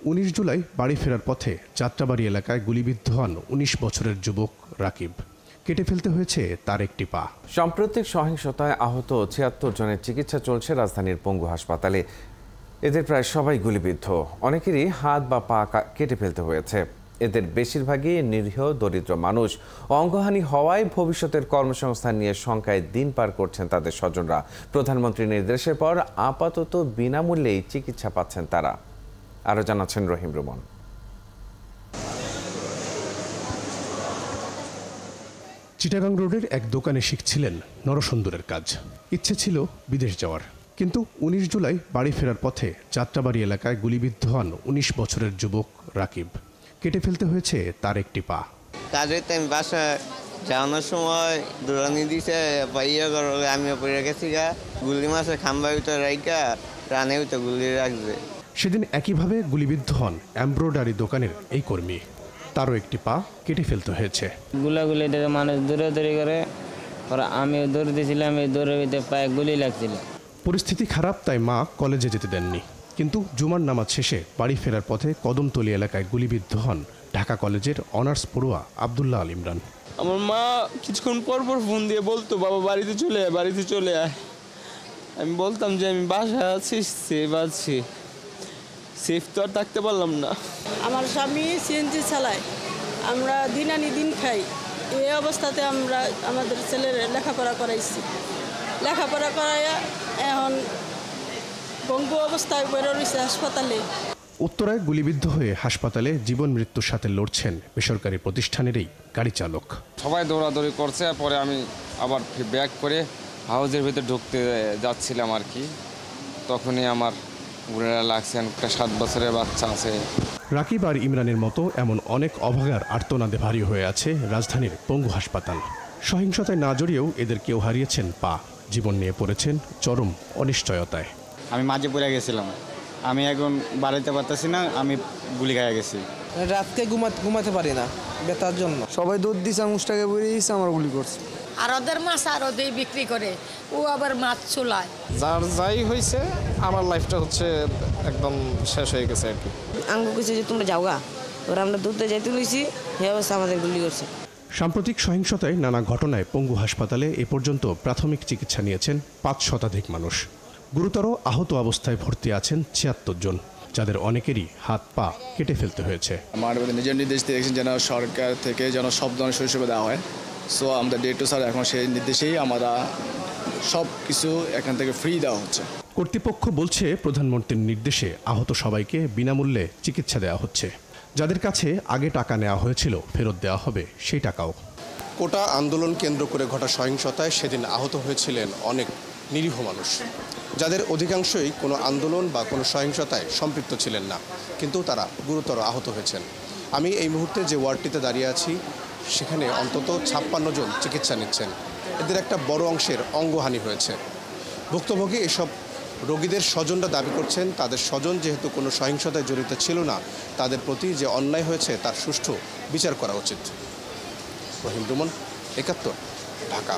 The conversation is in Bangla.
19 জুলাই বাড়ি ফেরার পথে যাত্রাবাড়ি এলাকায় গুলিবিদ্ধ হন 19 বছরের যুবক রাকিব। কেটে ফেলতে হয়েছে তার একটি পা। সাম্প্রতিক সহিংসতায় আহত 76 জনের চিকিৎসা চলছে রাজধানীর পঙ্গু হাসপাতালে। এদের প্রায় সবাই গুলিবিদ্ধ, অনেকেরই হাত বা পা কেটে ফেলতে হয়েছে। এদের বেশিরভাগই নিরীহ দরিদ্র মানুষ। অঙ্গহানি হওয়ায় ভবিষ্যতের কর্মসংস্থান নিয়ে শঙ্কায় দিন পার করছেন তাদের স্বজনরা। প্রধানমন্ত্রীর নির্দেশের পর আপাতত বিনামূল্যেই চিকিৎসা পাচ্ছেন তারা। আরও জানাচ্ছেন রহিম রুমন। চিটাগাং রোডের এক দোকানে শিখছিলেন নরসুন্দরের কাজ। ইচ্ছে ছিল বিদেশ যাওয়ার, কিন্তু 19 জুলাই বাড়ি ফেরার পথে যাত্রাবাড়ি এলাকায় গুলিবিদ্ধ হন 19 বছরের যুবক রাকিব। কেটে ফেলতে হয়েছে তার একটি পা। কাজের টাইম বাসায় যাওয়ানোর সময় দৌড়ানি দিছে, আমিও পড়ে গেছি গা। গুলি মাসে খাম্বা উঠে রাইকা রানে উঠে গুলি রাখবে। সেদিন একইভাবে গুলিবিদ্ধ হন এমব্রয়ডারি দোকানের এই কর্মী। তারও একটি পা কেটে ফেলতে হয়েছে। গুলাগুলি মানুষ দৌড়াদৌড়ি করে, আমিও দৌড় দিয়েছিলাম, এই দৌড়ে পায়ে গুলি লাগছিল। পরিস্থিতি খারাপ, তাই মা কলেজে যেতে দেননি। কিন্তু জুমার নামাজ শেষে বাড়ি ফেরার পথে কদমতলী এলাকায় গুলিবিদ্ধ হন ঢাকা কলেজের অনার্স পড়ুয়া আব্দুল্লাহ আল ইমরান। আমার মা কিছুক্ষণ পর ফোন দিয়ে বলতো, বাবা বাড়িতে চলে আয়, বাড়িতে চলে আয়। আমি বলতাম যে আমি বাসায় আছি, সেফ আছি। সেফ তো আর থাকতে পারলাম না। আমার স্বামী সিএনজি চালায়, আমরা দিন আনি দিন খাই। এই অবস্থাতে আমরা আমাদের ছেলের লেখাপড়া করাইছি। লেখাপড়া করাইয়া এখন পঙ্গু অবস্থায় বেরো রয়েছে হাসপাতালে। উত্তরায় গুলিবিদ্ধ হয়ে হাসপাতালে জীবন মৃত্যুর সাথে লড়ছেন বেসরকারি প্রতিষ্ঠানেরই গাড়ি চালক। সবাই দৌড়াদৌড়ি করছে, পরে আমি আবার ব্যাক করে হাউজের ভিতরে ঢুকতে যাচ্ছিলাম আর কি। তখনই আমার বুড়েরা লাগছেন, একটা 7 বছরের বাচ্চা আছে। রাকিব আর ইমরানের মতো এমন অনেক অভাগার আর্তনাদে ভারী হয়ে আছে রাজধানীর পঙ্গু হাসপাতাল। সহিংসতায় না জড়িয়েও এদের কেউ হারিয়েছেন পা, জীবন নিয়ে পড়েছেন চরম অনিশ্চয়তায়। আমি মাঝে পড়ে গেছিলাম, আমি এখন বাড়াইতে পারতেছি না, আমি গুলি খাইয়া গেছি। রাতকে ঘুমাতে পারি না বেতার জন্য। সবাই দুধ দিছে, মুষ্টাকে বলে দিয়েছে, আমার গুলি করছে। আর ওদের মাছ আর ওদের বিক্রি করে, ও আবার মাছ চুলায়। যার যাই হয়েছে, আমার লাইফটা হচ্ছে একদম শেষ হয়ে গেছে আর কি। আঙ্গু কিছু যে তোমরা যাওগা, ওরা আমরা দুধে যাইতে লইছি, সে অবস্থা আমাদের গুলি করছে। সাম্প্রতিক সহিংসতায় নানা ঘটনায় পঙ্গু হাসপাতালে এ পর্যন্ত প্রাথমিক চিকিৎসা নিয়েছেন 5 শতাধিক মানুষ। গুরুতর আহত অবস্থায় ভর্তি আছেন 76 জন, যাদের অনেকেরই হাত পা কেটে ফেলতে হয়েছে। মাননীয় নিজের নির্দেশ দিয়েছেন যেন সরকার থেকে যেন সব ধরনের সুযোগ দেওয়া হয়। সো আমাদের ডে টু স্যার এখন সেই নির্দেশেই আমরা সব কিছু এখান থেকে ফ্রি দেওয়া হচ্ছে। কর্তৃপক্ষ বলছে প্রধানমন্ত্রীর নির্দেশে আহত সবাইকে বিনামূল্যে চিকিৎসা দেওয়া হচ্ছে। যাদের কাছে আগে টাকা নেওয়া হয়েছিল ফেরত দেওয়া হবে সেই টাকাও। কোটা আন্দোলন কেন্দ্র করে ঘটা সহিংসতায় সেদিন আহত হয়েছিলেন অনেক নিরীহ মানুষ, যাদের অধিকাংশই কোনো আন্দোলন বা কোনো সহিংসতায় সম্পৃক্ত ছিলেন না, কিন্তু তারা গুরুতর আহত হয়েছেন। আমি এই মুহূর্তে যে ওয়ার্ডটিতে দাঁড়িয়ে আছি, সেখানে অন্তত 56 জন চিকিৎসা নিচ্ছেন। এদের একটা বড় অংশের অঙ্গহানি হয়েছে। ভুক্তভোগী এসব রোগীদের স্বজনরা দাবি করছেন তাদের স্বজন যেহেতু কোনো সহিংসতায় জড়িত ছিল না, তাদের প্রতি যে অন্যায় হয়েছে তার সুষ্ঠু বিচার করা উচিত। রহিম রুমন, 71, ঢাকা।